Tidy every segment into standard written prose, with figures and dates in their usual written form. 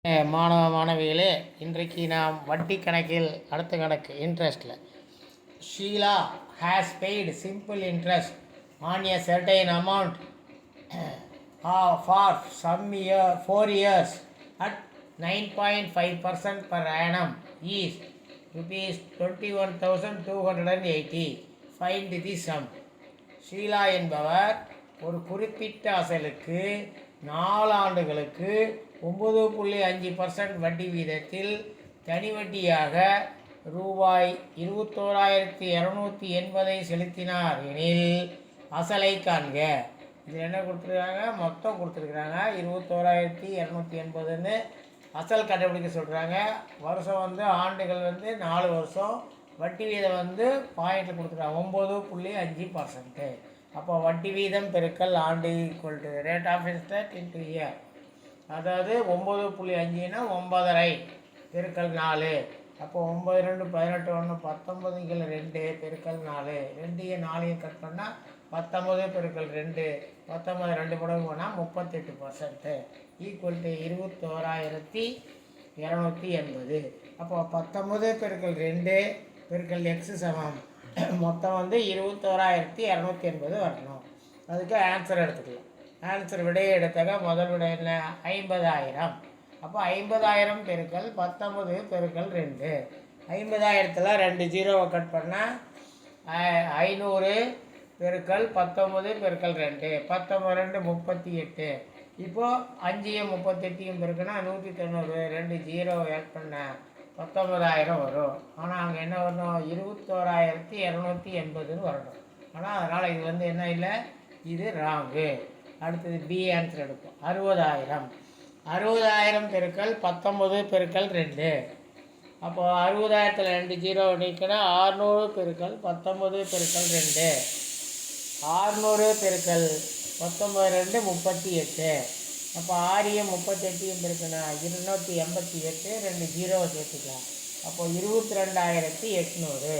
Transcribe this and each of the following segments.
மாணவ மாணவிகளே, இன்றைக்கு நாம் வட்டி கணக்கில் அடுத்த கணக்கு இன்ட்ரெஸ்ட்டில் Sheela has paid simple interest on a certain amount for some year 4 years at 9.5% per annum is rupees 21,280. Find the sum. Sheila என்பவர் ஒரு குறிப்பிட்ட அசலுக்கு 4 ஆண்டுகளுக்கு 9.5% வட்டி வீதத்தில் தனி வட்டியாக ரூபாய் 21,280 செலுத்தினார் எனில் அசலை காண்க. இதில் என்ன கொடுத்துருக்காங்க? மொத்தம் கொடுத்துருக்குறாங்க 21,280ன்னு அசல் கண்டுபிடிக்க சொல்கிறாங்க. வருஷம் ஆண்டுகள் 4 வருஷம், வட்டி வீதம் பாயிண்டில் கொடுத்துருக்காங்க 9.5%. அப்போ வட்டி வீதம் பெருக்கல் ஆண்டு equal to rate of interest into year. அதாவது 9.5ன்னா 9.5 பெருக்கல் 4. அப்போ 9 2 18 1 19 2 பெருக்கல் 4. 2யும் 4யும் கட் பண்ணால் 19 பெருக்கல் 2 19 2 படம் போனால் 38% ஈக்குவல் டு 21,280. அப்போ 19 பெருக்கல் 2 பெருக்கல் எக்ஸு சமம் மொத்தம் 21,280 வரணும். அதுக்கு ஆன்சர் எடுத்துக்கலாம். ஆன்சர் விடையை எடுத்தாக்க முதல் விடை என்ன? 50,000. அப்போ 50,000 பெருக்கல் 19 பெருக்கல் 2. 50,000த்தில் 2 ஜீரோவை கட் பண்ணால் 500 பெருக்கல் 19 பெருக்கல் 2 19 2 38. இப்போது 5யும் 38யும் பெருக்குன்னா 190. 2 ஜீரோவை ஆட் பண்ண 19,000 வரும். ஆனால் அங்கே என்ன வரணும்? 21,280ன்னு வரணும். ஆனால் அதனால் இது என்ன இல்லை, இது ராங்கு. அடுத்தது பி ஆன்சர் எடுப்போம். 60,000. 60,000 பெருக்கல் 19 பெருக்கல் 2. அப்போது 60,000த்தில் 2 ஜீரோ நீக்கினா 600 பெருக்கல் 19 பெருக்கல் 2. 600 பெருக்கல் 19 2 38. அப்போ 6யும் 38யும் பெருக்குன்னா 288. 2 ஜீரோவை சேர்த்துக்கலாம். அப்போது 22,800.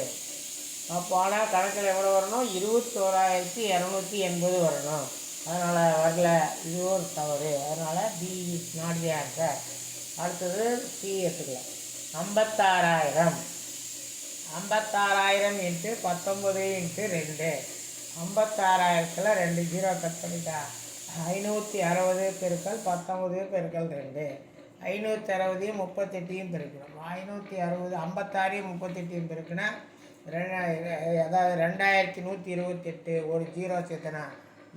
அப்போ ஆனால் கணக்கில் எவ்வளோ வரணும்? 21,280 வரணும். அதனால் வரல, இது ஒரு தவறு. அதனால் B is not the answer. அடுத்தது சி எடுத்துக்கலாம். 56,000. 56,000 இன்ட்டு 19 இன்ட்டு 2. 56,000த்தில் 2 ஜீரோ கட் பண்ணிட்டா 560 பெருக்கல் 19 பெருக்கல் 2. 560யும் 38யும் பெருக்கணும். 560 56யும் 38யும் பெருக்குன்னா அதாவது 2,128. ஒரு ஜீரோ சேர்த்தனா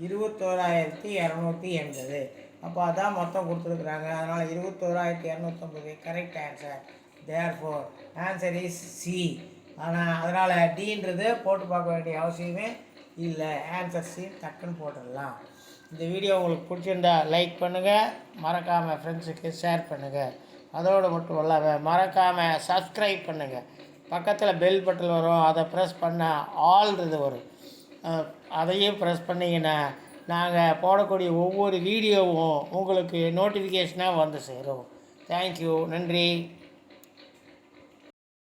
21,280. அப்போ அதான் மொத்தம் கொடுத்துருக்குறாங்க. அதனால் 21,250 correct answer. Therefore answer is C. ஆனால் அதனால் டீன்றது போட்டு பார்க்க வேண்டிய அவசியமே இல்லை. ஆன்சர் சி டக்குன்னு போட்டுடலாம். இந்த வீடியோ உங்களுக்கு பிடிச்சிருந்தா லைக் பண்ணுங்கள், மறக்காமல் ஃப்ரெண்ட்ஸுக்கு ஷேர் பண்ணுங்கள். அதோடு மட்டும் இல்லாமல் மறக்காமல் சப்ஸ்கிரைப் பண்ணுங்கள். பக்கத்தில் பெல் பட்டன் வரும், அதை ப்ரெஸ் பண்ணால் ஆல்ன்றது வரும். அதையும் ப்ரெஸ் பண்ணிங்கன்னா நாங்கள் போடக்கூடிய ஒவ்வொரு வீடியோவும் உங்களுக்கு நோட்டிஃபிகேஷனாக வந்து சேரும். தேங்க்யூ. நன்றி.